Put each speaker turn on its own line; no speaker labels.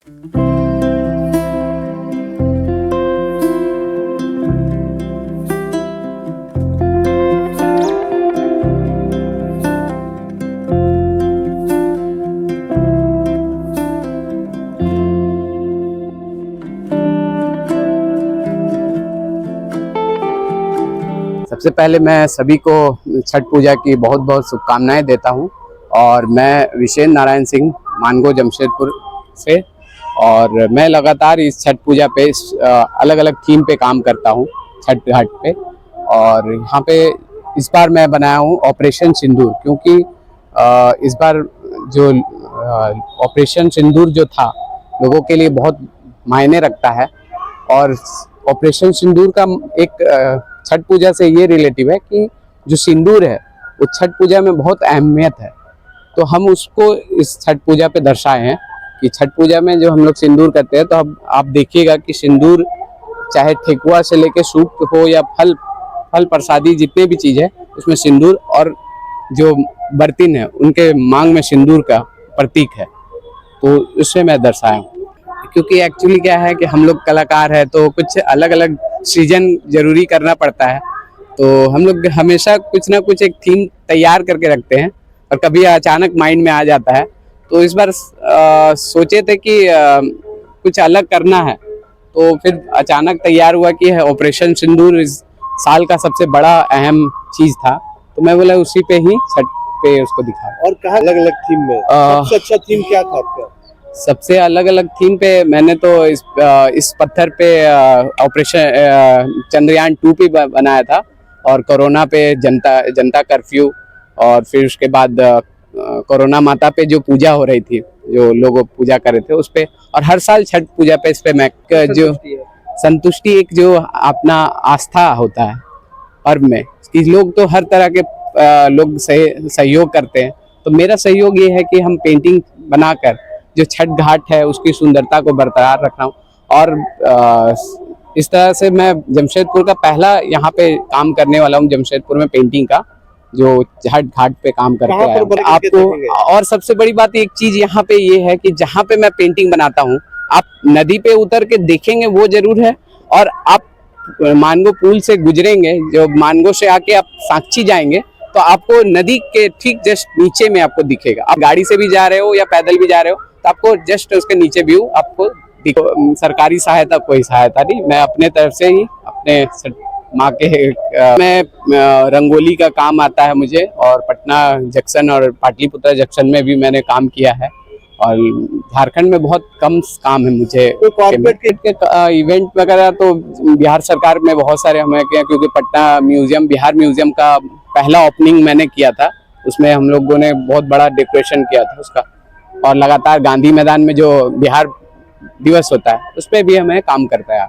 सबसे पहले मैं सभी को छठ पूजा की बहुत बहुत शुभकामनाएं देता हूं। और मैं विशेन नारायण सिंह, मानगो जमशेदपुर से। और मैं लगातार इस छठ पूजा पे अलग अलग थीम पे काम करता हूं छठ घाट पे। और यहाँ पे इस बार मैं बनाया हूं ऑपरेशन सिंदूर, क्योंकि इस बार जो ऑपरेशन सिंदूर जो था लोगों के लिए बहुत मायने रखता है। और ऑपरेशन सिंदूर का एक छठ पूजा से ये रिलेटिव है कि जो सिंदूर है वो छठ पूजा में बहुत अहमियत है। तो हम उसको इस छठ पूजा पे दर्शाए हैं कि छठ पूजा में जो हम लोग सिंदूर करते हैं, तो अब आप देखिएगा कि सिंदूर चाहे ठेकुआ से लेके सूप हो या फल प्रसादी जितने भी चीज़ है उसमें सिंदूर, और जो बर्तन है उनके मांग में सिंदूर का प्रतीक है। तो उससे मैं दर्शाया हूँ। क्योंकि एक्चुअली क्या है कि हम लोग कलाकार है तो कुछ अलग अलग सृजन जरूरी करना पड़ता है। तो हम लोग हमेशा कुछ ना कुछ एक थीम तैयार करके रखते हैं, और कभी अचानक माइंड में आ जाता है। तो इस बार सोचे थे कि कुछ अलग करना है, तो फिर अचानक तैयार हुआ कि ऑपरेशन सिंदूर इस साल का सबसे बड़ा अहम चीज़ था। तो मैं बोला उसी पे ही छठ पे उसको दिखा।
और कहा अलग अलग थीम में सबसे अच्छा थीम क्या था आपका?
सबसे अलग अलग थीम पे मैंने तो इस पत्थर पे ऑपरेशन चंद्रयान 2 पे बनाया था, और कोरोना पे जनता कर्फ्यू, और फिर उसके बाद कोरोना माता पे जो पूजा हो रही थी, जो लोग पूजा कर रहे थे उस पे। और हर साल छठ पूजा पे इस पे मैं जो संतुष्टि एक जो अपना आस्था होता है पर्व में कि लोग तो हर तरह के लोग सहयोग करते हैं। तो मेरा सहयोग ये है कि हम पेंटिंग बनाकर जो छठ घाट है उसकी सुंदरता को बरकरार रख रहा हूँ। और इस तरह से मैं जमशेदपुर का पहला यहाँ पे काम करने वाला हूँ, जमशेदपुर में पेंटिंग का जो छठ घाट पे काम करके आया हूँ आपको। और सबसे बड़ी बात एक चीज यहाँ पे ये है कि जहाँ पे मैं पेंटिंग बनाता हूँ, आप नदी पे उतर के देखेंगे वो जरूर है, और आप मानगो पुल से गुजरेंगे, जो मानगो से आके आप साक्षी जाएंगे तो आपको नदी के ठीक जस्ट नीचे में आपको दिखेगा। आप गाड़ी से भी जा रहे हो या पैदल भी जा रहे हो तो आपको जस्ट उसके नीचे व्यू आपको दिखो। सरकारी सहायता कोई सहायता नहीं, मैं अपने तरफ से ही अपने माँ के मैं रंगोली का काम आता है मुझे, और पटना जंक्शन और पाटलिपुत्र जंक्शन में भी मैंने काम किया है। और झारखंड में बहुत कम काम है मुझे कॉर्पोरेट के इवेंट वगैरह। तो बिहार सरकार में बहुत सारे हमें किया, क्योंकि पटना म्यूजियम, बिहार म्यूजियम का पहला ओपनिंग मैंने किया था, उसमें हम लोगों ने बहुत बड़ा डेकोरेशन किया था उसका। और लगातार गांधी मैदान में जो बिहार दिवस होता है उस पर भी हमें काम करता है।